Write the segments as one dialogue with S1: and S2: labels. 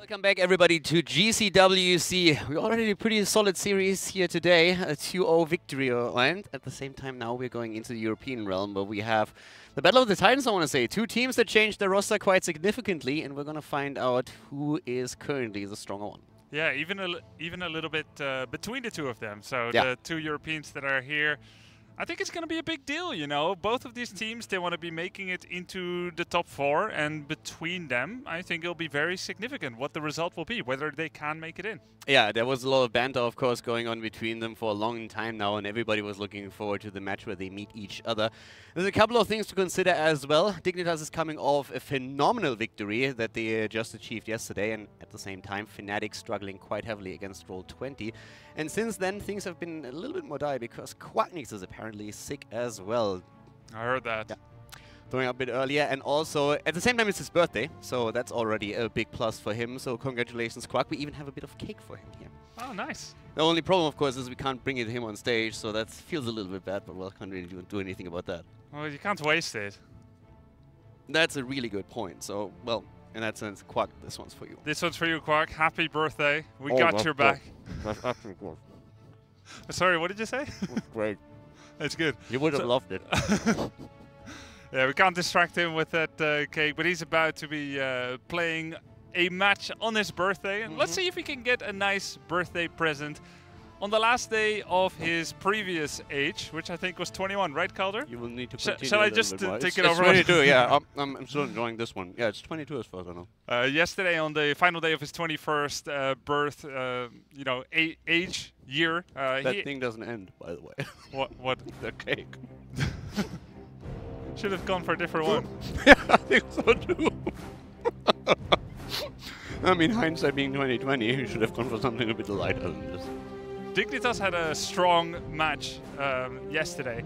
S1: Welcome back, everybody, to GCWC. We already had a pretty solid series here today, a 2-0 victory, and at the same time now we're going into the European realm, where we have the Battle of the Titans, I want to say. Two teams that changed their roster quite significantly, and we're going to find out who is currently the stronger one.
S2: Yeah, even a little bit between the two of them. So
S1: yeah.
S2: The two Europeans that are here, I think it's going to be a big deal, you know. Both of these teams, they want to be making it into the top 4, and between them, I think it'll be very significant what the result will be, whether they can make it in.
S1: Yeah, there was a lot of banter, of course, going on between them for a long time now, and everybody was looking forward to the match where they meet each other. There's a couple of things to consider as well. Dignitas is coming off a phenomenal victory that they just achieved yesterday, and at the same time, Fnatic struggling quite heavily against Roll20. And since then, things have been a little bit more dire because Quacknix is apparently sick as well.
S2: I heard that.
S1: Yeah. Throwing up a bit earlier, and also at the same time it's his birthday, so that's already a big plus for him. So congratulations, Quack. We even have a bit of cake for him here.
S2: Oh, nice.
S1: The only problem, of course, is we can't bring it to him on stage, so that feels a little bit bad, but well, can't really do anything about that.
S2: Well, you can't waste it.
S1: That's a really good point. So, well, in that sense, Quack, this one's for you.
S2: This one's for you, Quack. Happy birthday. We got your back.
S1: That's actually good.
S2: Sorry, what did you say?
S1: Great.
S2: That's good.
S1: You would have loved it.
S2: Yeah, we can't distract him with that cake, but he's about to be playing a match on his birthday. And let's see if he can get a nice birthday present on the last day of his previous age, which I think was 21, right, Calder?
S1: You will need to continue.
S2: Shall I just take it over?
S1: It's 22, yeah. I'm still enjoying this one. Yeah, it's 22 as far as I know.
S2: Yesterday, on the final day of his 21st birth, you know, age, year.
S1: That thing doesn't end, by the way.
S2: What?
S1: The cake.
S2: Should have gone for a different one.
S1: Yeah, I think so too. I mean, hindsight being 2020, you should have gone for something a bit lighter than this.
S2: Dignitas had a strong match yesterday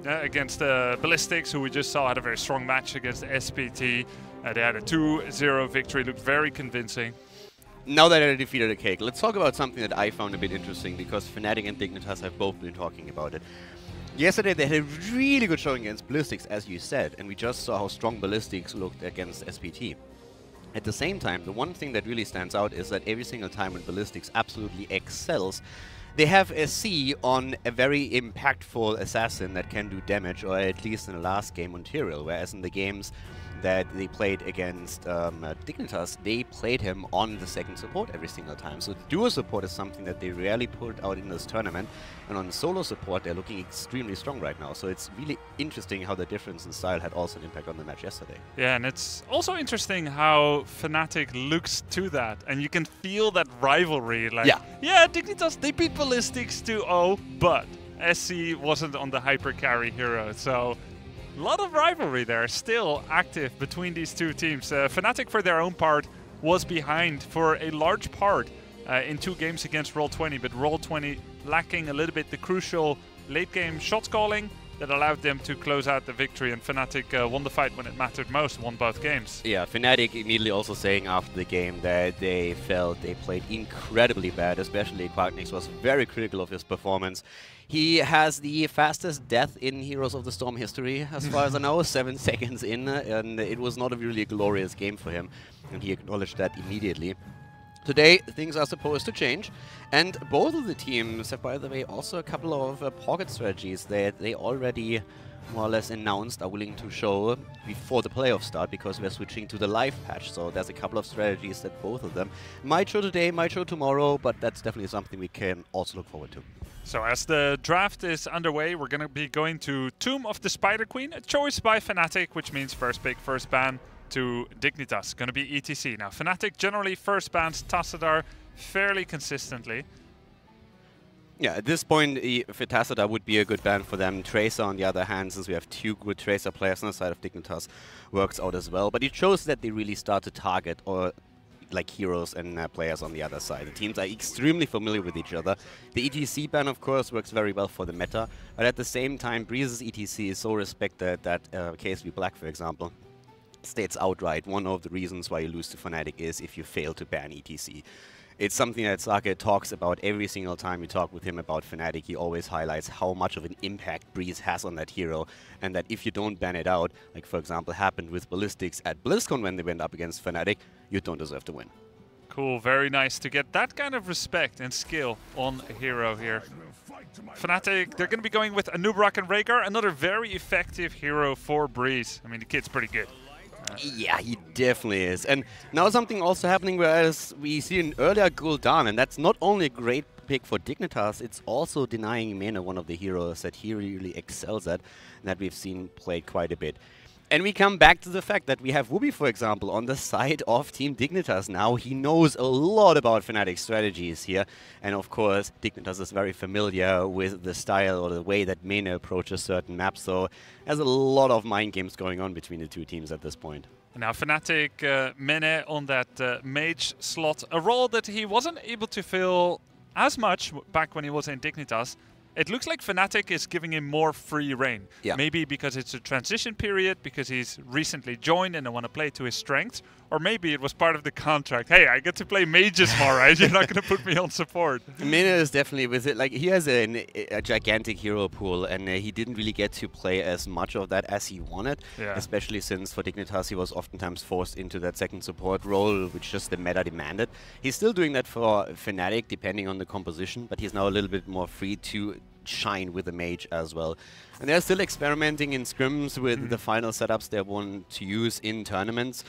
S2: against Ballistics, who we just saw had a very strong match against SPT. They had a 2-0 victory, looked very convincing.
S1: Now that I defeated a cake, let's talk about something that I found a bit interesting, because Fnatic and Dignitas have both been talking about it. Yesterday they had a really good showing against Ballistics, as you said, and we just saw how strong Ballistics looked against SPT. At the same time, the one thing that really stands out is that every single time when Ballistics absolutely excels, they have a C on a very impactful assassin that can do damage, or at least in the last game on Tyrael, whereas in the games that they played against Dignitas, they played him on the second support every single time. So duo support is something that they rarely put out in this tournament, and on solo support they're looking extremely strong right now. So it's really interesting how the difference in style had also an impact on the match yesterday.
S2: Yeah, and it's also interesting how Fnatic looks to that, and you can feel that rivalry. Like, yeah, Dignitas, they beat Ballistics 2-0, but SC wasn't on the hyper carry hero, so a lot of rivalry there, still active between these two teams. Fnatic, for their own part, was behind for a large part in 2 games against Roll20, but Roll20 lacking a little bit the crucial late-game shot calling that allowed them to close out the victory, and Fnatic won the fight when it mattered most, won both games. Yeah,
S1: Fnatic immediately also saying after the game that they felt they played incredibly bad, especially Quacknix was very critical of his performance. He has the fastest death in Heroes of the Storm history, as far as I know, 7 seconds in, and it was not a really glorious game for him, and he acknowledged that immediately. Today, things are supposed to change, and both of the teams have, by the way, also a couple of pocket strategies that they already more or less announced are willing to show before the playoffs start, because we're switching to the live patch. So there's a couple of strategies that both of them might show today, might show tomorrow, but that's definitely something we can also look forward to.
S2: So as the draft is underway, we're going to be going to Tomb of the Spider Queen, a choice by Fnatic, which means first pick, first ban to Dignitas. Going to be ETC. Now, Fnatic generally first bans Tassadar fairly consistently.
S1: Yeah, at this point, Tassadar would be a good ban for them. Tracer, on the other hand, since we have 2 good Tracer players on the side of Dignitas, works out as well. But it shows that they really start to target or like heroes and players on the other side. The teams are extremely familiar with each other. The ETC ban, of course, works very well for the meta, but at the same time, Breeze's ETC is so respected that KSV Black, for example, states outright one of the reasons why you lose to Fnatic is if you fail to ban ETC. It's something that Sake talks about every single time we talk with him about Fnatic. He always highlights how much of an impact Breeze has on that hero, and that if you don't ban it out, like for example happened with Ballistics at BlizzCon when they went up against Fnatic, you don't deserve to win.
S2: Cool, very nice to get that kind of respect and skill on a hero here. Fnatic, they're going to be going with Anub'arak and Rhaegar, another very effective hero for Breeze. I mean, the kid's pretty good.
S1: Yeah, he definitely is. And now something also happening whereas we see an earlier Gul'dan, and that's not only a great pick for Dignitas, it's also denying Mena, one of the heroes that he really excels at, and that we've seen played quite a bit. And we come back to the fact that we have Wooby, for example, on the side of Team Dignitas now. He knows a lot about Fnatic strategies here. And of course, Dignitas is very familiar with the style or the way that Mena approaches certain maps. So there's a lot of mind games going on between the two teams at this point.
S2: Now Fnatic, Mene on that mage slot, a role that he wasn't able to fill as much back when he was in Dignitas. It looks like Fnatic is giving him more free reign. Yeah. Maybe because it's a transition period, because he's recently joined and they want to play to his strengths. Or maybe it was part of the contract. Hey, I get to play mages more, right? You're not going to put me on support.
S1: Mena is definitely with it. Like, he has a gigantic hero pool, and he didn't really get to play as much of that as he wanted. Yeah. Especially since for Dignitas he was oftentimes forced into that second support role, which just the meta demanded. He's still doing that for Fnatic, depending on the composition, but he's now a little bit more free to shine with the mage as well. And they're still experimenting in scrims with the final setups they want to use in tournaments.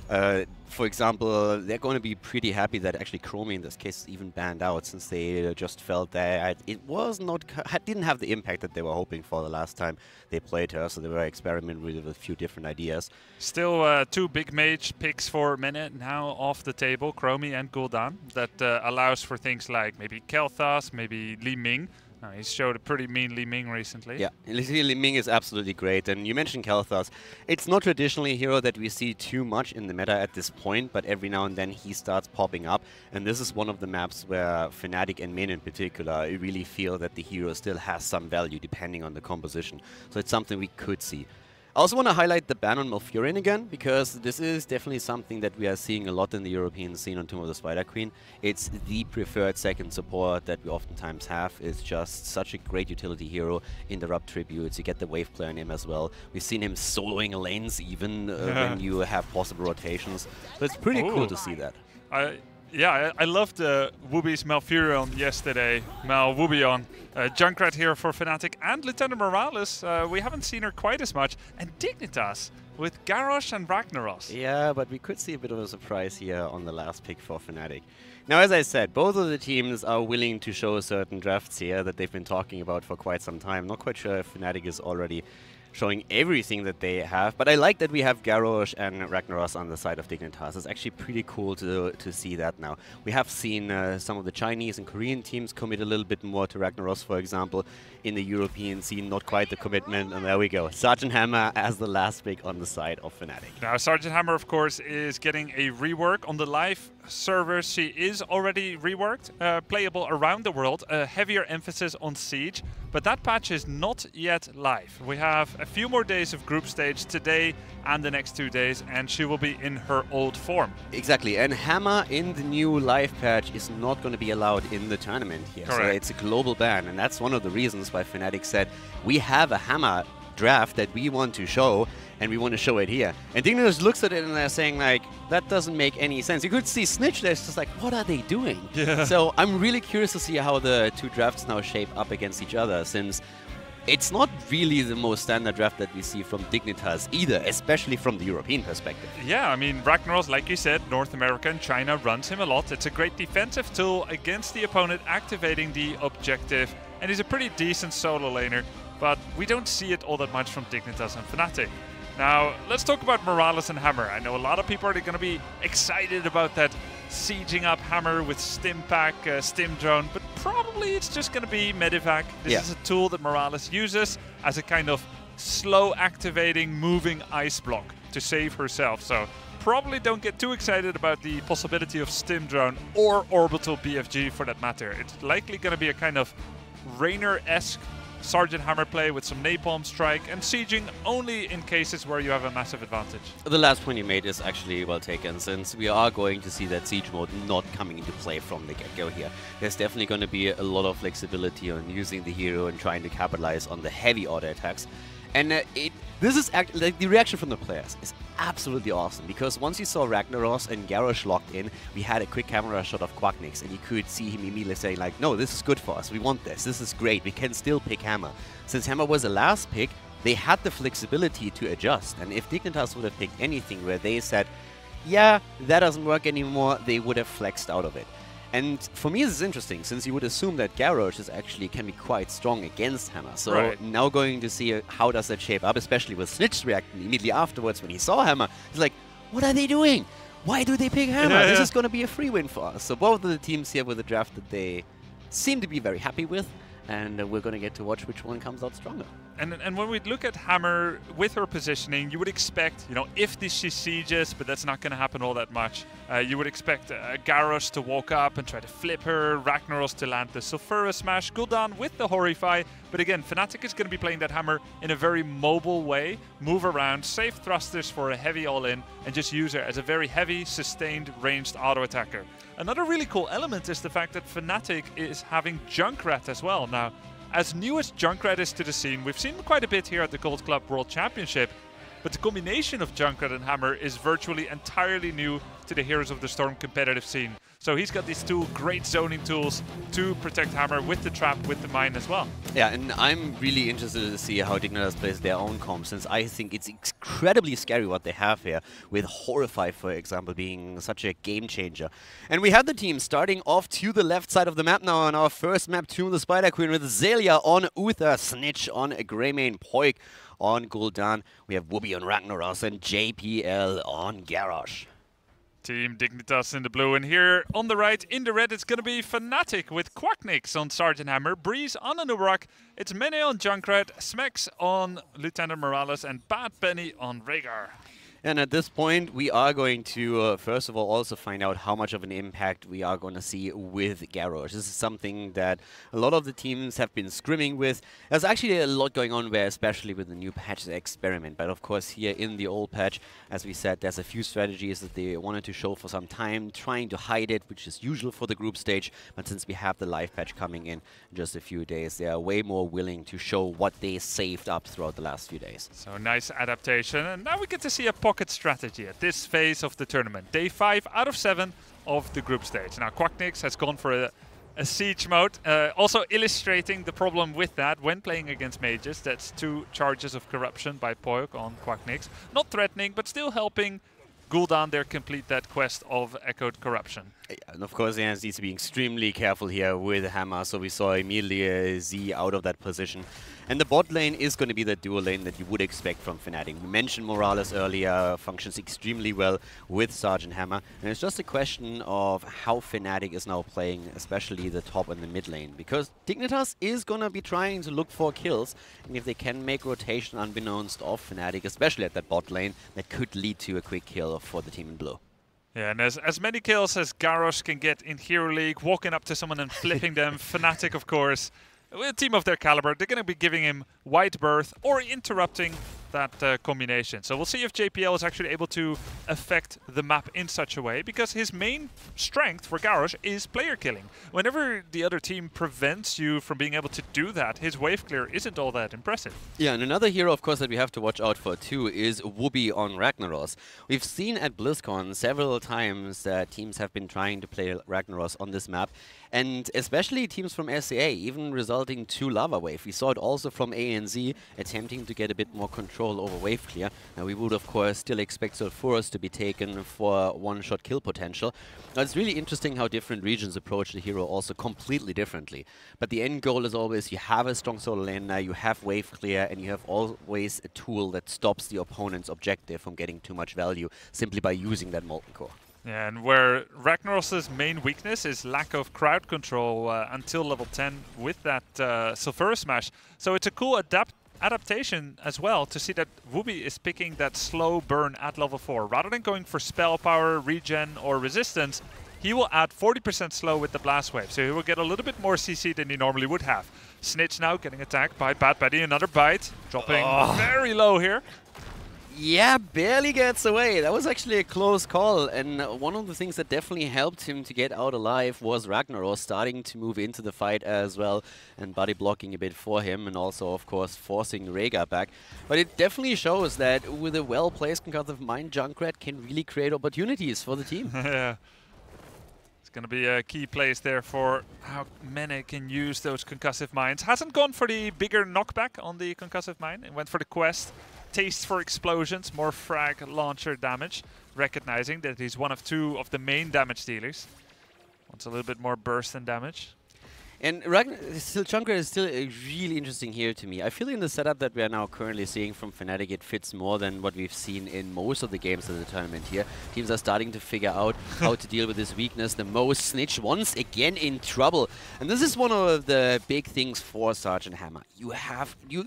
S1: For example, they're going to be pretty happy that actually Chromie in this case is even banned out, since they just felt that it was not didn't have the impact that they were hoping for the last time they played her, so they were experimenting with a few different ideas.
S2: Still two big mage picks for Mena now off the table, Chromie and Gul'dan. That allows for things like maybe Kel'Thas, maybe Li Ming. He's showed a pretty mean Li Ming recently. Yeah,
S1: Li Ming is absolutely great. And you mentioned Kel'Thas. It's not traditionally a hero that we see too much in the meta at this point, but every now and then he starts popping up. And this is one of the maps where Fnatic and Mena in particular really feel that the hero still has some value depending on the composition. So it's something we could see. I also want to highlight the ban on Malfurion again, because this is definitely something that we are seeing a lot in the European scene on Tomb of the Spider Queen. It's the preferred second support that we oftentimes have. It's just such a great utility hero. Interrupt tributes, you get the wave player in him as well. We've seen him soloing lanes even when you have possible rotations. So it's pretty cool to see that.
S2: Yeah, I loved Wooby's Malfurion yesterday. Woobion. Junkrat here for Fnatic and Lieutenant Morales. We haven't seen her quite as much. And Dignitas with Garrosh and Ragnaros.
S1: Yeah, but we could see a bit of a surprise here on the last pick for Fnatic. Now, as I said, both of the teams are willing to show certain drafts here that they've been talking about for quite some time. Not quite sure if Fnatic is already showing everything that they have, but I like that we have Garrosh and Ragnaros on the side of Dignitas. It's actually pretty cool to see that now. We have seen some of the Chinese and Korean teams commit a little bit more to Ragnaros, for example. In the European scene, not quite the commitment, and there we go. Sergeant Hammer as the last pick on the side of Fnatic.
S2: Now, Sergeant Hammer, of course, is getting a rework on the live server. She is already reworked, playable around the world, a heavier emphasis on Siege, but that patch is not yet live. We have a few more days of group stage today and the next 2 days, and she will be in her old form.
S1: Exactly, and Hammer in the new live patch is not going to be allowed in the tournament here. Correct. So it's a global ban, and that's one of the reasons why Fnatic said, we have a Hammer draft that we want to show, and we want to show it here. And Dignitas looks at it and they're saying, like, that doesn't make any sense. You could see Snitch there, it's just like, what are they doing? Yeah. So I'm really curious to see how the two drafts now shape up against each other, since it's not really the most standard draft that we see from Dignitas either, especially from the European perspective.
S2: Yeah, I mean, Ragnaros, like you said, North America and China runs him a lot. It's a great defensive tool against the opponent, activating the objective, and he's a pretty decent solo laner, but we don't see it all that much from Dignitas and Fnatic. Now, let's talk about Morales and Hammer. I know a lot of people are going to be excited about that sieging up Hammer with Stim Pack, Stim Drone, but probably it's just going to be Medivac. This is a tool that Morales uses as a kind of slow activating, moving ice block to save herself. So probably don't get too excited about the possibility of Stim Drone or Orbital BFG for that matter. It's likely going to be a kind of Raynor-esque Sergeant Hammer play with some Napalm Strike and sieging only in cases where you have a massive advantage.
S1: The last point you made is actually well taken, since we are going to see that siege mode not coming into play from the get-go here. There's definitely going to be a lot of flexibility on using the hero and trying to capitalize on the heavy order attacks. And This is like the reaction from the players is absolutely awesome, because once you saw Ragnaros and Garrosh locked in, we had a quick camera shot of Quacknix, and you could see him immediately saying like, no, this is good for us, we want this, this is great, we can still pick Hammer. Since Hammer was the last pick, they had the flexibility to adjust, and if Dignitas would have picked anything where they said, yeah, that doesn't work anymore, they would have flexed out of it. And for me, this is interesting, since you would assume that Garrosh is actually can be quite strong against Hammer. So now going to see how does that shape up, especially with Snitch reacting immediately afterwards when he saw Hammer. He's like, what are they doing? Why do they pick Hammer? This is going to be a free win for us. So both of the teams here with a draft that they seem to be very happy with. And we're going to get to watch which one comes out stronger.
S2: And when we look at Hammer with her positioning, you would expect, you know, if she sieges, but that's not going to happen all that much, you would expect Garrosh to walk up and try to flip her, Ragnaros to land the Sulfura Smash, Gul'dan with the Horrify. But again, Fnatic is going to be playing that Hammer in a very mobile way, move around, save thrusters for a heavy all-in, and just use her as a very heavy, sustained, ranged auto-attacker. Another really cool element is the fact that Fnatic is having Junkrat as well. Now, as new as Junkrat is to the scene, we've seen quite a bit here at the Gold Club World Championship, but the combination of Junkrat and Hammer is virtually entirely new to the Heroes of the Storm competitive scene. So he's got these two great zoning tools to protect Hammer with the trap, with the mine as well.
S1: Yeah, and I'm really interested to see how Dignitas plays their own comp, since I think it's incredibly scary what they have here, with Horrify, for example, being such a game changer. And we have the team starting off to the left side of the map now on our first map, to the Spider Queen, with Zelia on Uther, Snitch on Greymane, Poik on Gul'dan. We have Whoopi on Ragnaros and JPL on Garrosh.
S2: Team Dignitas in the blue, and here on the right in the red it's going to be Fnatic with Quacknix on Sergeant Hammer, Breeze on Anubarak, it's Mene on Junkrat, Smex on Lieutenant Morales, and Bad Benny on Rhaegar.
S1: And at this point, we are going to, first of all, also find out how much of an impact we are going to see with Garrosh. This is something that a lot of the teams have been scrimming with. There's actually a lot going on there, especially with the new patch experiment. But of course, here in the old patch, as we said, there's a few strategies that they wanted to show for some time, trying to hide it, which is usual for the group stage. But since we have the live patch coming in just a few days, they are way more willing to show what they saved up throughout the last few days.
S2: So nice adaptation. And now we get to see a pocket strategy at this phase of the tournament. Day 5 out of 7 of the group stage. Now Quacknix has gone for a siege mode, also illustrating the problem with that when playing against mages. That's 2 charges of corruption by Poik on Quacknix. Not threatening, but still helping Gul'dan there complete that quest of Echoed Corruption.
S1: Yeah, and of course, Jens needs to be extremely careful here with Hammer, so we saw immediately a Z out of that position. And the bot lane is going to be the dual lane that you would expect from Fnatic. We mentioned Morales earlier, functions extremely well with Sergeant Hammer, and it's just a question of how Fnatic is now playing, especially the top and the mid lane, because Dignitas is going to be trying to look for kills, and if they can make rotation unbeknownst of Fnatic, especially at that bot lane, that could lead to a quick kill for the team in blue.
S2: Yeah, and as many kills as Garrosh can get in Hero League, walking up to someone and flipping them, Fnatic, of course, with a team of their caliber, they're going to be giving him White Birth or interrupting that combination. So we'll see if JPL is actually able to affect the map in such a way, because his main strength for Garrosh is player killing. Whenever the other team prevents you from being able to do that, his wave clear isn't all that impressive.
S1: Yeah, and another hero, of course, that we have to watch out for too is Whoopi on Ragnaros. We've seen at BlizzCon several times that teams have been trying to play Ragnaros on this map, and especially teams from SCA, even resulting to Lava Wave. We saw it also from ANZ, attempting to get a bit more control over wave clear. Now we would of course still expect Sulfuras to be taken for one-shot kill potential. Now, it's really interesting how different regions approach the hero also completely differently. But the end goal is always you have a strong solo laner, you have wave clear, and you have always a tool that stops the opponent's objective from getting too much value simply by using that Molten Core.
S2: Yeah, and where Ragnaros' main weakness is lack of crowd control until level 10 with that Sulfura Smash. So it's a cool adaptation as well to see that Whoopi is picking that slow burn at level 4. Rather than going for spell power, regen or resistance, he will add 40% slow with the blast wave. So he will get a little bit more CC than he normally would have. Snitch now getting attacked by Bad Betty, another bite, dropping very low here.
S1: Yeah, barely gets away. That was actually a close call, and one of the things that definitely helped him to get out alive was Ragnaros starting to move into the fight as well, and body blocking a bit for him, and also, of course, forcing Rhaegar back. But it definitely shows that with a well-placed concussive mine, Junkrat can really create opportunities for the team.
S2: Yeah. It's going to be a key place there for how Mene can use those concussive mines. Hasn't gone for the bigger knockback on the concussive mine. It went for the quest. Taste for explosions, more frag launcher damage, recognizing that he's one of two of the main damage dealers. Wants a little bit more burst and damage.
S1: And Junkrat is still really interesting here to me. I feel in the setup that we are now currently seeing from Fnatic, it fits more than what we've seen in most of the games of the tournament here. Teams are starting to figure out how to deal with this weakness. The most Snitch once again in trouble. And this is one of the big things for Sergeant Hammer. You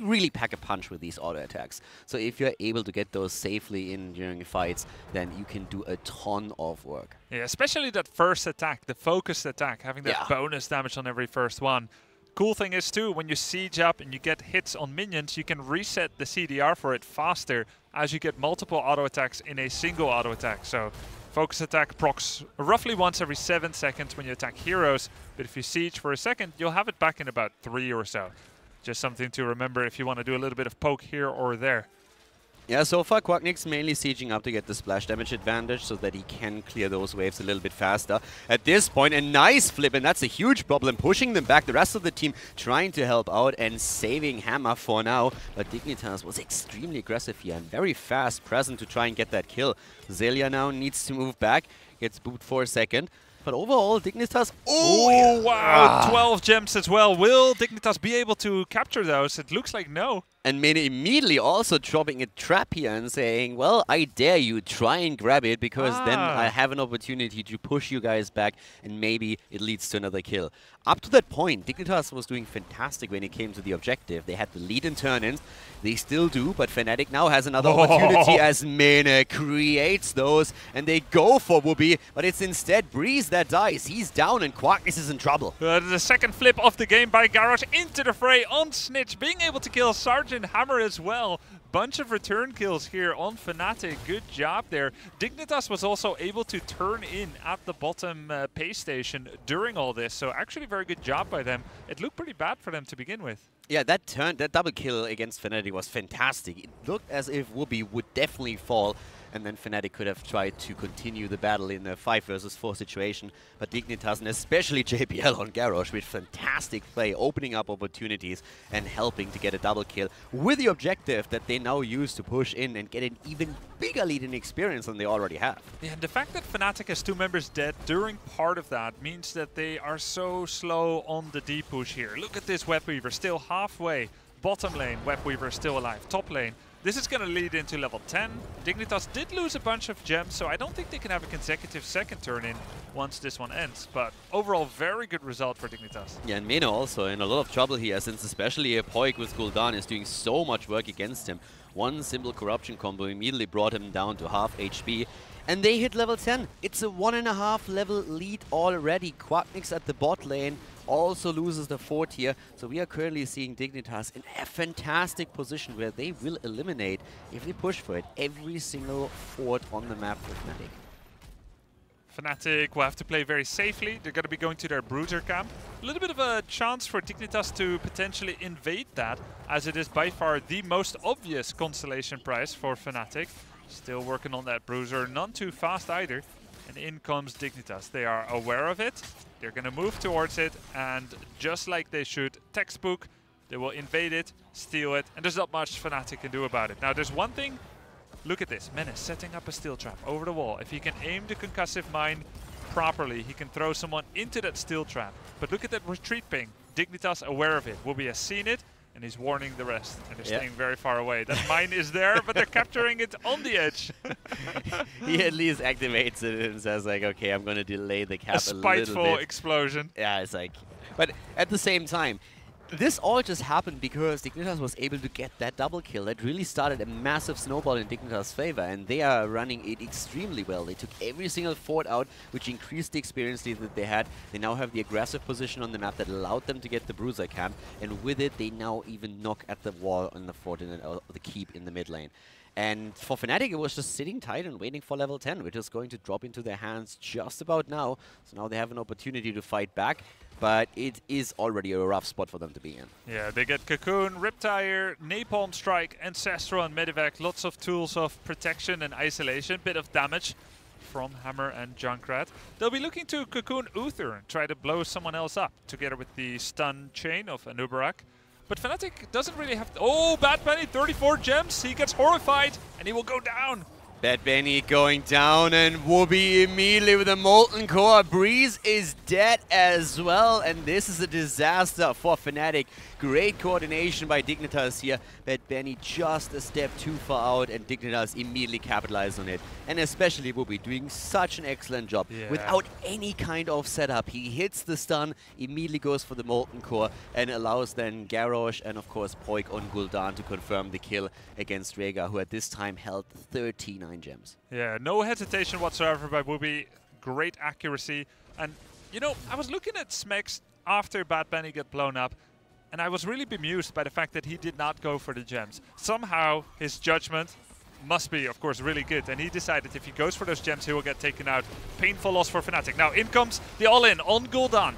S1: really pack a punch with these auto attacks. So if you're able to get those safely in during fights, then you can do a ton of work.
S2: Yeah, especially that first attack, the focused attack, having that bonus damage on every first one. Cool thing is too, when you siege up and you get hits on minions, you can reset the CDR for it faster as you get multiple auto attacks in a single auto attack. So focus attack procs roughly once every 7 seconds when you attack heroes, but if you siege for a second, you'll have it back in about 3 or so. Just something to remember if you want to do a little bit of poke here or there.
S1: Yeah, so far Quacknick's mainly sieging up to get the splash damage advantage so that he can clear those waves a little bit faster. At this point, a nice flip, and that's a huge problem, pushing them back. The rest of the team trying to help out and saving Hammer for now. But Dignitas was extremely aggressive here and very fast present to try and get that kill. Zelia now needs to move back, gets booped for a second. But overall, Dignitas...
S2: Oh, wow! 12 gems as well. Will Dignitas be able to capture those? It looks like no.
S1: And Mene immediately also dropping a trap here and saying, well, I dare you, try and grab it, because then I have an opportunity to push you guys back, and maybe it leads to another kill. Up to that point, Dignitas was doing fantastic when it came to the objective. They had the lead in turn-ins. They still do, but Fnatic now has another opportunity as Mene creates those, and they go for Whoopi, but it's instead Breeze that dies. He's down, and Quackness is in trouble.
S2: The second flip of the game by Garrosh into the fray on Snitch, being able to kill Sergeant Hammer as well. Bunch of return kills here on Fnatic. Good job there. Dignitas was also able to turn in at the bottom pay station during all this, so actually very good job by them. It looked pretty bad for them to begin with.
S1: Yeah, that double kill against Fnatic was fantastic. It looked as if Whoopi would definitely fall, and then Fnatic could have tried to continue the battle in a 5 versus 4 situation. But Dignitas, and especially JPL on Garrosh, with fantastic play, opening up opportunities and helping to get a double kill with the objective that they now use to push in and get an even bigger lead in experience than they already have.
S2: Yeah, and the fact that Fnatic has 2 members dead during part of that means that they are so slow on the D push here. Look at this Webweaver, still halfway. Bottom lane, Webweaver still alive. Top lane. This is going to lead into level 10. Dignitas did lose a bunch of gems, so I don't think they can have a consecutive second turn in once this one ends. But overall, very good result for Dignitas.
S1: Yeah, and Mene also in a lot of trouble here, since especially a Poik with Gul'dan is doing so much work against him. One simple corruption combo immediately brought him down to half HP. And they hit level 10. It's a 1.5 level lead already. Quacknix at the bot lane also loses the 4th here. So we are currently seeing Dignitas in a fantastic position where they will eliminate, if they push for it, every single fort on the map for Fnatic.
S2: Fnatic will have to play very safely. They're going to be going to their Bruiser camp. A little bit of a chance for Dignitas to potentially invade that, as it is by far the most obvious constellation prize for Fnatic. Still working on that Bruiser, none too fast either. And in comes Dignitas. They are aware of it. They're going to move towards it, and just like they should, textbook, they will invade it, steal it, and there's not much Fnatic can do about it. Now there's one thing, look at this, Menace setting up a steel trap over the wall. If he can aim the concussive mine properly, he can throw someone into that steel trap. But look at that retreat ping. Dignitas aware of it. Whoopi has seen it, and he's warning the rest, and they're staying very far away. That mine is there, but they're capturing it on the edge.
S1: He at least activates it and says like, okay, I'm going to delay the cap a little bit.
S2: Spiteful explosion.
S1: Yeah, it's like... But at the same time, this all just happened because Dignitas was able to get that double kill. That really started a massive snowball in Dignitas' favor, and they are running it extremely well. They took every single fort out, which increased the experience lead that they had. They now have the aggressive position on the map that allowed them to get the Bruiser camp, and with it, they now even knock at the wall on the fort and the keep in the mid lane. And for Fnatic, it was just sitting tight and waiting for level 10, which is going to drop into their hands just about now. So now they have an opportunity to fight back, but it is already a rough spot for them to be in.
S2: Yeah, they get Cocoon, Riptire, Napalm Strike, Ancestral and Medivac. Lots of tools of protection and isolation. Bit of damage from Hammer and Junkrat. They'll be looking to Cocoon Uther and try to blow someone else up, together with the stun chain of Anubarak. But Fnatic doesn't really have to. Oh, Bad Bunny, 34 gems. He gets horrified, and he will go down.
S1: Bad Bunny going down, and Wooby immediately with a Molten Core. Breeze is dead as well, and this is a disaster for Fnatic. Great coordination by Dignitas here. Bad Bunny just a step too far out, and Dignitas immediately capitalized on it. And especially Wooby doing such an excellent job.
S2: Yeah.
S1: Without any kind of setup, he hits the stun, immediately goes for the Molten Core, and allows then Garrosh and of course Poik on Gul'dan to confirm the kill against Rhaegar, who at this time held 39 gems.
S2: Yeah, no hesitation whatsoever by Wooby. Great accuracy. And, you know, I was looking at Smex after Bad Bunny got blown up, and I was really bemused by the fact that he did not go for the gems. Somehow, his judgment must be, of course, really good, and he decided if he goes for those gems, he will get taken out. Painful loss for Fnatic. Now, in comes the all-in on Gul'dan.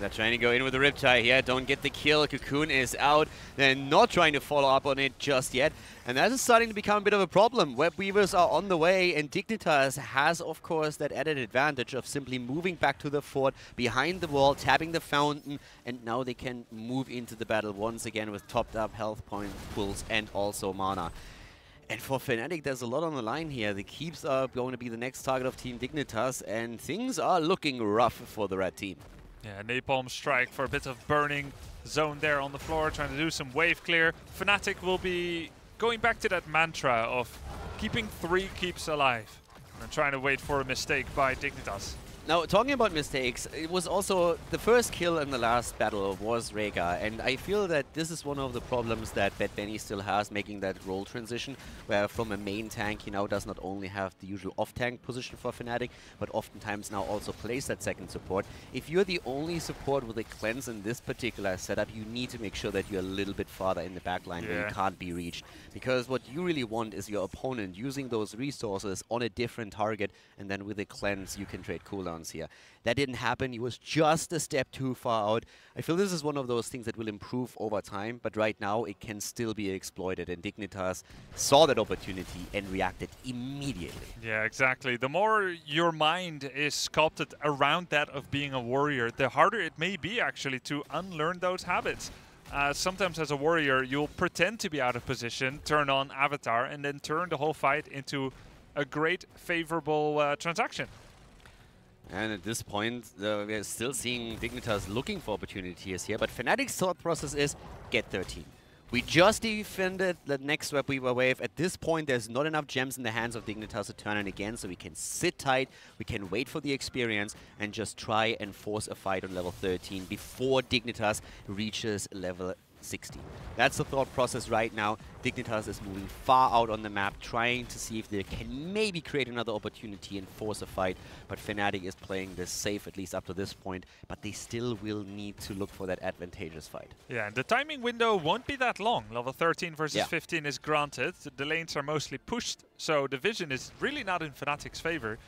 S1: They're trying to go in with the Riptide here, don't get the kill. Cocoon is out. They're not trying to follow up on it just yet. And that is starting to become a bit of a problem. Web Weavers are on the way, and Dignitas has, of course, that added advantage of simply moving back to the fort, behind the wall, tapping the fountain, and now they can move into the battle once again with topped up health point pools and also mana. And for Fnatic, there's a lot on the line here. The keeps are going to be the next target of Team Dignitas, and things are looking rough for the red team.
S2: Yeah, Napalm Strike for a bit of burning zone there on the floor, trying to do some wave clear. Fnatic will be going back to that mantra of keeping 3 keeps alive and trying to wait for a mistake by Dignitas.
S1: Now, talking about mistakes, it was also the first kill in the last battle was Rhaegar, and I feel that this is one of the problems that Bad Bunny still has, making that role transition, where from a main tank he now does not only have the usual off-tank position for Fnatic, but oftentimes now also plays that second support. If you're the only support with a cleanse in this particular setup, you need to make sure that you're a little bit farther in the backline where you can't be reached. Because what you really want is your opponent using those resources on a different target, and then with a cleanse you can trade cooldowns here. That didn't happen. He was just a step too far out. I feel this is one of those things that will improve over time, but right now it can still be exploited, and Dignitas saw that opportunity and reacted immediately.
S2: Yeah, exactly. The more your mind is sculpted around that of being a warrior, the harder it may be actually to unlearn those habits. Sometimes as a warrior, you'll pretend to be out of position, turn on Avatar, and then turn the whole fight into a great, favorable transaction.
S1: And at this point, we're still seeing Dignitas looking for opportunities here, but Fnatic's thought process is get 13. We just defended the next Web Weaver wave. At this point, there's not enough gems in the hands of Dignitas to turn it again, so we can sit tight, we can wait for the experience, and just try and force a fight on level 13 before Dignitas reaches level 16. That's the thought process right now. Dignitas is moving far out on the map, trying to see if they can maybe create another opportunity and force a fight, but Fnatic is playing this safe, at least up to this point, but they still will need to look for that advantageous fight.
S2: Yeah, and the timing window won't be that long. Level 13 versus 15 is granted. The lanes are mostly pushed, so the vision is really not in Fnatic's favor.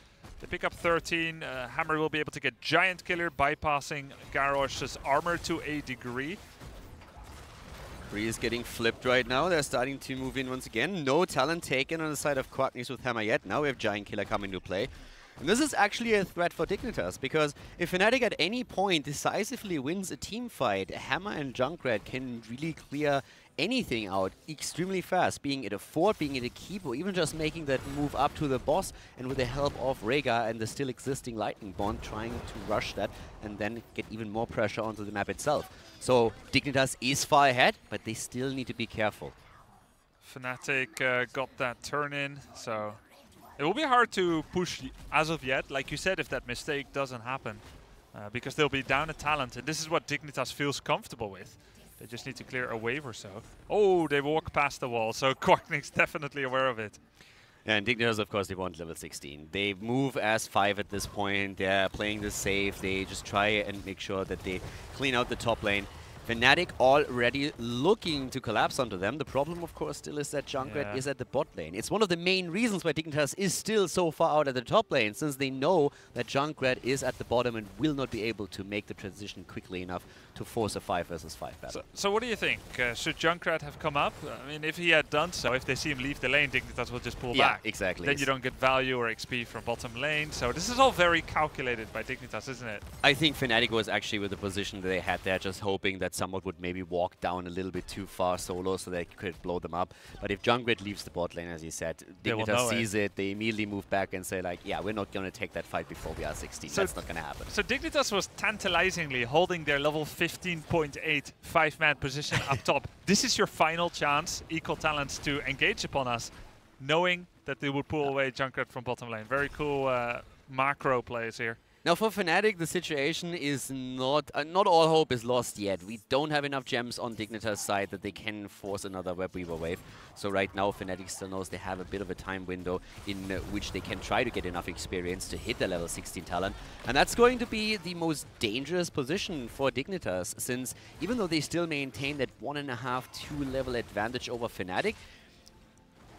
S2: They pick up 13. Hammer will be able to get Giant Killer, bypassing Garrosh's armor to a degree.
S1: Bree is getting flipped right now. They're starting to move in once again. No talent taken on the side of Quackness with Hammer yet. Now we have Giant Killer coming to play. And this is actually a threat for Dignitas, because if Fnatic at any point decisively wins a team fight, Hammer and Junkrat can really clear anything out extremely fast, being it a fort, being it a keep, or even just making that move up to the boss, and with the help of Rhaegar and the still existing Lightning Bond, trying to rush that and then get even more pressure onto the map itself. So Dignitas is far ahead, but they still need to be careful.
S2: Fnatic got that turn in, so it will be hard to push as of yet, like you said, if that mistake doesn't happen, because they'll be down a talent, and this is what Dignitas feels comfortable with. They just need to clear a wave or so. Oh, they walk past the wall, so Quacknick's definitely aware of it.
S1: Yeah, and Dignitas, of course, they want level 16. They move as 5 at this point. They're playing this safe. They just try and make sure that they clean out the top lane. Fnatic already looking to collapse onto them. The problem, of course, still is that Junkrat is at the bot lane. It's one of the main reasons why Dignitas is still so far out at the top lane, since they know that Junkrat is at the bottom and will not be able to make the transition quickly enough to force a 5 versus 5 battle.
S2: So what do you think? Should Junkrat have come up? I mean, if he had done so, if they see him leave the lane, Dignitas will just pull back.
S1: Yeah, exactly.
S2: Then you don't get value or XP from bottom lane. So this is all very calculated by Dignitas, isn't it?
S1: I think Fnatic was actually with the position that they had there, just hoping that someone would maybe walk down a little bit too far solo so they could blow them up. But if Junkrat leaves the bot lane, as you said, Dignitas sees it, they immediately move back and say like, yeah, we're not going to take that fight before we are 16. So that's not going to happen.
S2: So Dignitas was tantalizingly holding their level 15.8 5-man position up top. This is your final chance, equal talents, to engage upon us, knowing that they would pull away Junkrat from bottom lane. Very cool macro plays here.
S1: Now for Fnatic, the situation is not all hope is lost yet. We don't have enough gems on Dignitas' side that they can force another Web Weaver wave. So right now Fnatic still knows they have a bit of a time window in which they can try to get enough experience to hit the level 16 talent. And that's going to be the most dangerous position for Dignitas, since even though they still maintain that 1.5, 2 level advantage over Fnatic,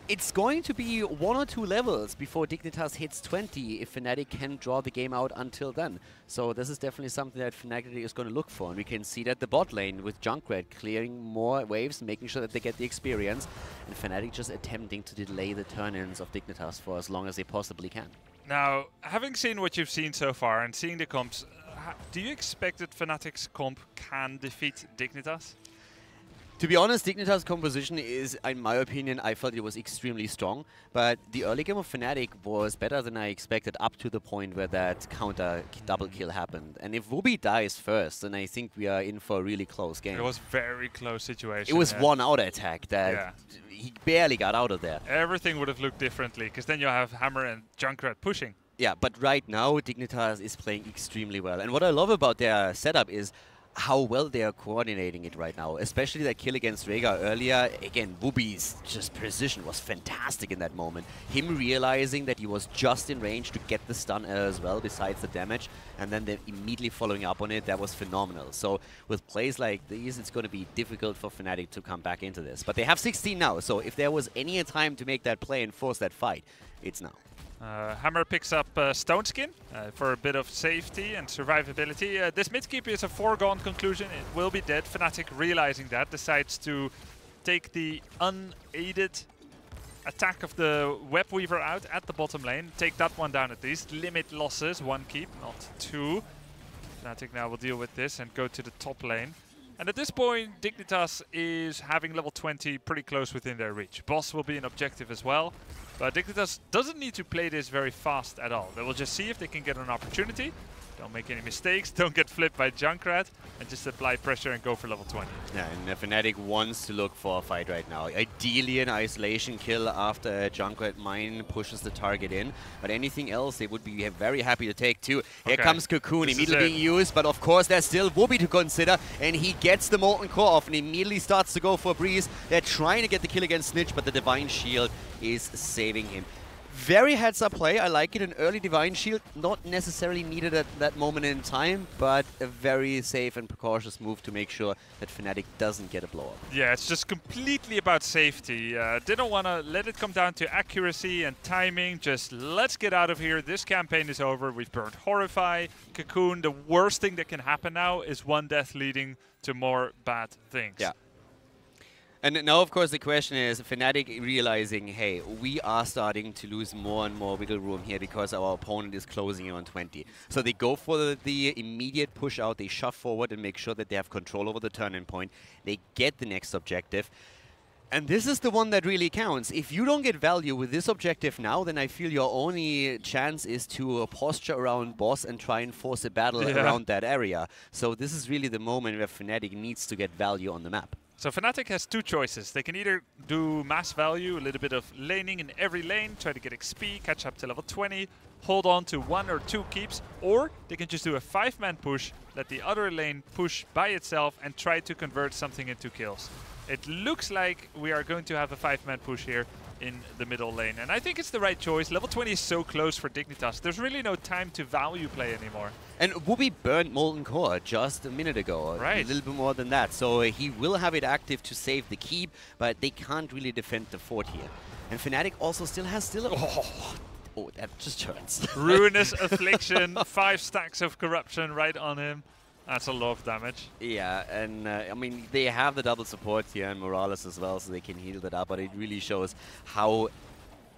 S1: it's going to be 1 or 2 levels before Dignitas hits 20 if Fnatic can draw the game out until then. So this is definitely something that Fnatic is going to look for. And we can see that the bot lane with Junkrat clearing more waves, making sure that they get the experience. And Fnatic just attempting to delay the turn-ins of Dignitas for as long as they possibly can.
S2: Now, having seen what you've seen so far and seeing the comps, do you expect that Fnatic's comp can defeat Dignitas?
S1: To be honest, Dignitas' composition is, in my opinion, I felt it was extremely strong. But the early game of Fnatic was better than I expected, up to the point where that counter double kill happened. And if Wubi dies first, then I think we are in for a really close game.
S2: It was a very close situation.
S1: It was one out attack that he barely got out of there.
S2: Everything would have looked differently, because then you have Hammer and Junkrat pushing.
S1: Yeah, but right now Dignitas is playing extremely well. And what I love about their setup is how well they are coordinating it right now, especially that kill against Rhaegar earlier. Again, Wubi's just precision was fantastic in that moment. Him realizing that he was just in range to get the stun as well, besides the damage, and then immediately following up on it, that was phenomenal. So with plays like these, it's going to be difficult for Fnatic to come back into this. But they have 16 now, so if there was any time to make that play and force that fight, it's now.
S2: Hammer picks up Stone Skin for a bit of safety and survivability. This mid-keep is a foregone conclusion. It will be dead. Fnatic, realizing that, decides to take the unaided attack of the Web Weaver out at the bottom lane. Take that one down at least. Limit losses. 1 keep, not 2. Fnatic now will deal with this and go to the top lane. And at this point, Dignitas is having level 20 pretty close within their reach. Boss will be an objective as well. But Dignitas doesn't need to play this very fast at all. They will just see if they can get an opportunity. Don't make any mistakes, don't get flipped by Junkrat, and just apply pressure and go for level 20.
S1: Yeah, and Fnatic wants to look for a fight right now. Ideally an isolation kill after Junkrat mine pushes the target in, but anything else they would be very happy to take too. Here comes Cocoon, immediately being used, but of course there's still Wubi to consider, and he gets the Molten Core off and immediately starts to go for a Breeze. They're trying to get the kill against Snitch, but the Divine Shield is saving him. Very heads-up play. I like it. An early Divine Shield, not necessarily needed at that moment in time, but a very safe and precautious move to make sure that Fnatic doesn't get a blow-up.
S2: Yeah, it's just completely about safety. Didn't want to let it come down to accuracy and timing. Just let's get out of here. This campaign is over. We've burned Horrify, Cocoon. The worst thing that can happen now is one death leading to more bad things.
S1: Yeah. And now, of course, the question is Fnatic realizing, hey, we are starting to lose more and more wiggle room here because our opponent is closing in on 20. So they go for the immediate push out, they shove forward and make sure that they have control over the turn-in point. They get the next objective. And this is the one that really counts. If you don't get value with this objective now, then I feel your only chance is to posture around boss and try and force a battle around that area. So this is really the moment where Fnatic needs to get value on the map.
S2: So Fnatic has 2 choices. They can either do mass value, a little bit of laning in every lane, try to get XP, catch up to level 20, hold on to 1 or 2 keeps, or they can just do a 5-man push, let the other lane push by itself and try to convert something into kills. It looks like we are going to have a 5-man push here. in the middle lane. And I think it's the right choice. Level 20 is so close for Dignitas. There's really no time to value play anymore.
S1: And Wooby burned Molten Core just a minute ago.
S2: Right.
S1: A little bit more than that. So he will have it active to save the keep, but they can't really defend the fort here. And Fnatic also still has Oh, that just hurts.
S2: Ruinous Affliction, 5 stacks of corruption right on him. That's a lot of damage.
S1: Yeah, and I mean, they have the double support here and Morales as well, so they can heal that up, but it really shows how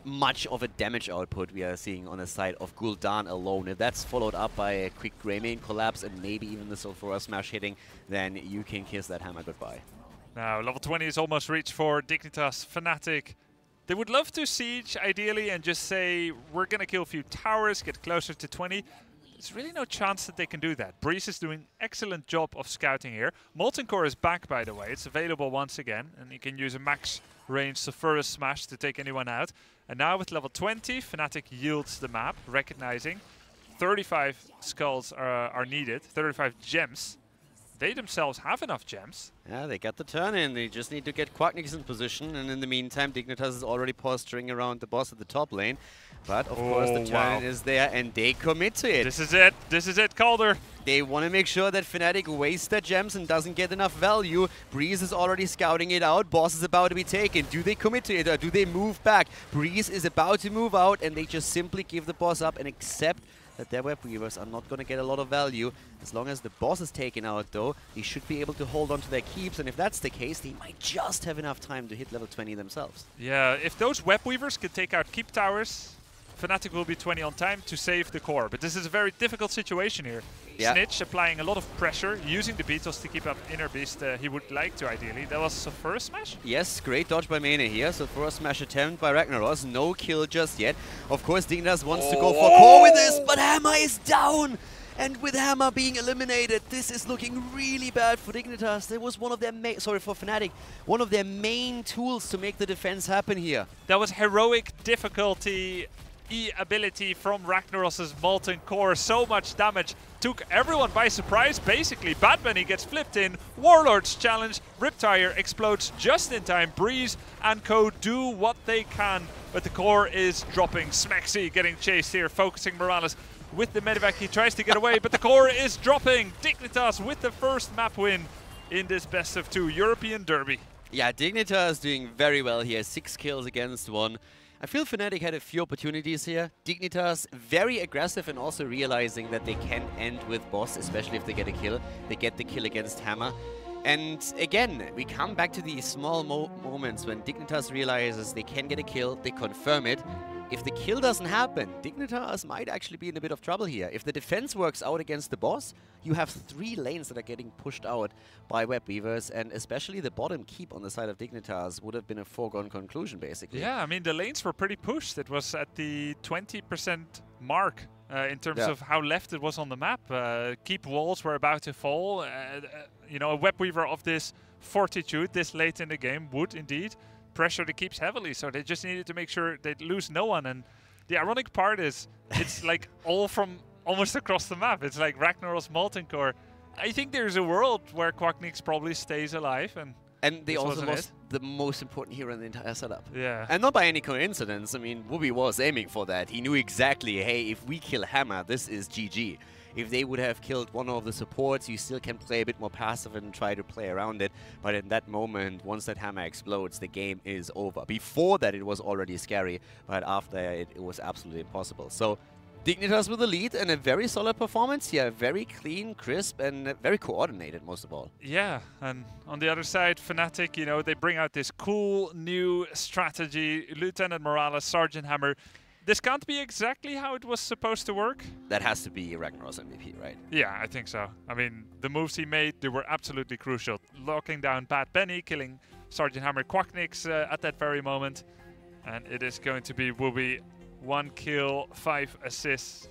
S1: much of a damage output we are seeing on the side of Gul'dan alone. If that's followed up by a quick Greymane collapse and maybe even the Sulfura Smash hitting, then you can kiss that hammer goodbye.
S2: Now, level 20 is almost reached for Dignitas. Fnatic, they would love to siege, ideally, and just say, we're going to kill a few towers, get closer to 20. There's really no chance that they can do that. Breeze is doing an excellent job of scouting here. Molten Core is back, by the way. It's available once again, and you can use a max range Sulfura Smash to take anyone out. And now with level 20, Fnatic yields the map, recognizing 35 skulls are needed, 35 gems. They themselves have enough gems.
S1: Yeah, they got the turn in. They just need to get Quacknix in position. And in the meantime, Dignitas is already posturing around the boss at the top lane. But, of course, the turn is there, and they commit to it.
S2: This is it. This is it, Calder.
S1: They want to make sure that Fnatic wastes their gems and doesn't get enough value. Breeze is already scouting it out. Boss is about to be taken. Do they commit to it, or do they move back? Breeze is about to move out, and they just simply give the boss up and accept that their web weavers are not going to get a lot of value. As long as the boss is taken out, though, they should be able to hold on to their keeps, and if that's the case, they might just have enough time to hit level 20 themselves.
S2: Yeah, if those web weavers can take out keep towers, Fnatic will be 20 on time to save the core. But this is a very difficult situation here. Yeah. Snitch applying a lot of pressure, using the beetles to keep up Inner Beast he would like to ideally. That was a first smash?
S1: Yes, great dodge by Mane here. So for a smash attempt by Ragnaros, no kill just yet. Of course, Dignitas wants to go for core with this, but Hammer is down! And with Hammer being eliminated, this is looking really bad for Dignitas. That was one of their for Fnatic, one of their main tools to make the defense happen here.
S2: That was heroic difficulty ability from Ragnaros's Molten Core. So much damage. Took everyone by surprise, basically. Bad Bunny gets flipped in. Warlord's challenge. Riptire explodes just in time. Breeze and Co do what they can, but the core is dropping. Smexy getting chased here, focusing Morales with the medevac. He tries to get away, but the core is dropping. Dignitas with the first map win in this best of 2 European Derby.
S1: Yeah, Dignitas doing very well here. 6 kills against 1. I feel Fnatic had a few opportunities here. Dignitas very aggressive and also realizing that they can end with boss, especially if they get a kill. They get the kill against Hammer. And again, we come back to these small moments when Dignitas realizes they can get a kill, they confirm it. If the kill doesn't happen, Dignitas might actually be in a bit of trouble here. If the defense works out against the boss, you have 3 lanes that are getting pushed out by web weavers, and especially the bottom keep on the side of Dignitas would have been a foregone conclusion, basically.
S2: Yeah, I mean, the lanes were pretty pushed. It was at the 20% mark in terms of how left it was on the map. Keep walls were about to fall. You know, a web weaver of this fortitude this late in the game would indeed pressure the keeps heavily, so they just needed to make sure they'd lose no one. And the ironic part is, it's like all from almost across the map. It's like Ragnaros Molten Core. I think there's a world where Quacknix probably stays alive, and
S1: they also lost the most important hero in the entire setup.
S2: Yeah.
S1: And not by any coincidence. I mean, Wooby was aiming for that. He knew exactly, hey, if we kill Hammer, this is GG. If they would have killed one of the supports, you still can play a bit more passive and try to play around it. But in that moment, once that hammer explodes, the game is over. Before that, it was already scary, but after it was absolutely impossible. So Dignitas with the lead and a very solid performance here. Very clean, crisp, and very coordinated, most of all.
S2: Yeah, and on the other side, Fnatic, you know, they bring out this cool new strategy. Lieutenant Morales, Sergeant Hammer. This can't be exactly how it was supposed to work.
S1: That has to be Ragnaros MVP, right?
S2: Yeah, I think so. I mean, the moves he made, they were absolutely crucial. Locking down Bad Benny, killing Sergeant Hammer Quacknix at that very moment. And it is going to be Wooby. 1 kill, 5 assists.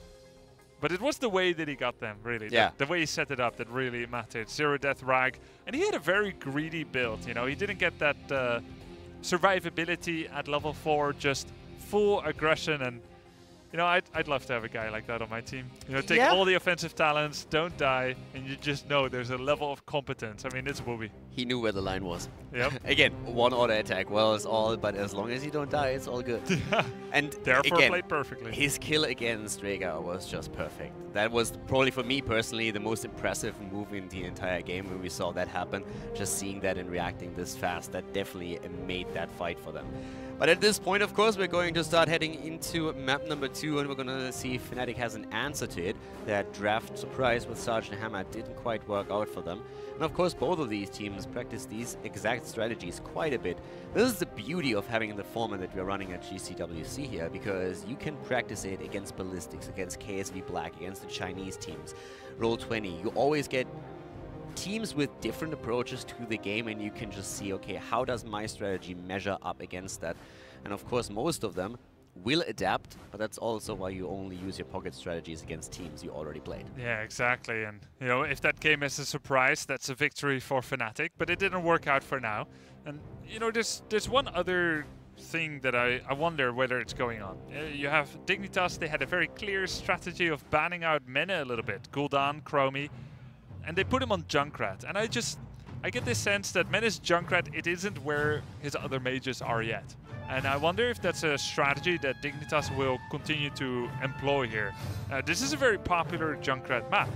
S2: But it was the way that he got them, really.
S1: Yeah.
S2: The way he set it up that really mattered. 0 death Rag. And he had a very greedy build, you know. He didn't get that survivability at level 4, just full aggression, and You know, I'd love to have a guy like that on my team. You know, take all the offensive talents, don't die, and you just know there's a level of competence. I mean, it's Wooby.
S1: He knew where the line was.
S2: Yep.
S1: Again, one auto attack, well, it's all, but as long as you don't die, it's all good. And
S2: therefore
S1: again,
S2: played perfectly.
S1: His kill against Rhaegar was just perfect. That was probably, for me personally, the most impressive move in the entire game when we saw that happen. Just seeing that and reacting this fast, that definitely made that fight for them. But at this point, of course, we're going to start heading into map number 2, and we're going to see if Fnatic has an answer to it. That draft surprise with Sergeant Hammer didn't quite work out for them. And of course, both of these teams practice these exact strategies quite a bit. This is the beauty of having the format that we're running at GCWC here, because you can practice it against Ballistics, against KSV Black, against the Chinese teams. Roll20, you always get teams with different approaches to the game, and you can just see, okay, how does my strategy measure up against that? And of course, most of them will adapt, but that's also why you only use your pocket strategies against teams you already played.
S2: Yeah, exactly. And, you know, if that came as a surprise, that's a victory for Fnatic, but it didn't work out for now. And, you know, there's one other thing that I wonder whether it's going on. You have Dignitas, they had a very clear strategy of banning out Mene a little bit. Gul'dan, Chromie, and they put him on Junkrat, and I get this sense that Mene's Junkrat, it isn't where his other mages are yet. And I wonder if that's a strategy that Dignitas will continue to employ here. This is a very popular Junkrat map.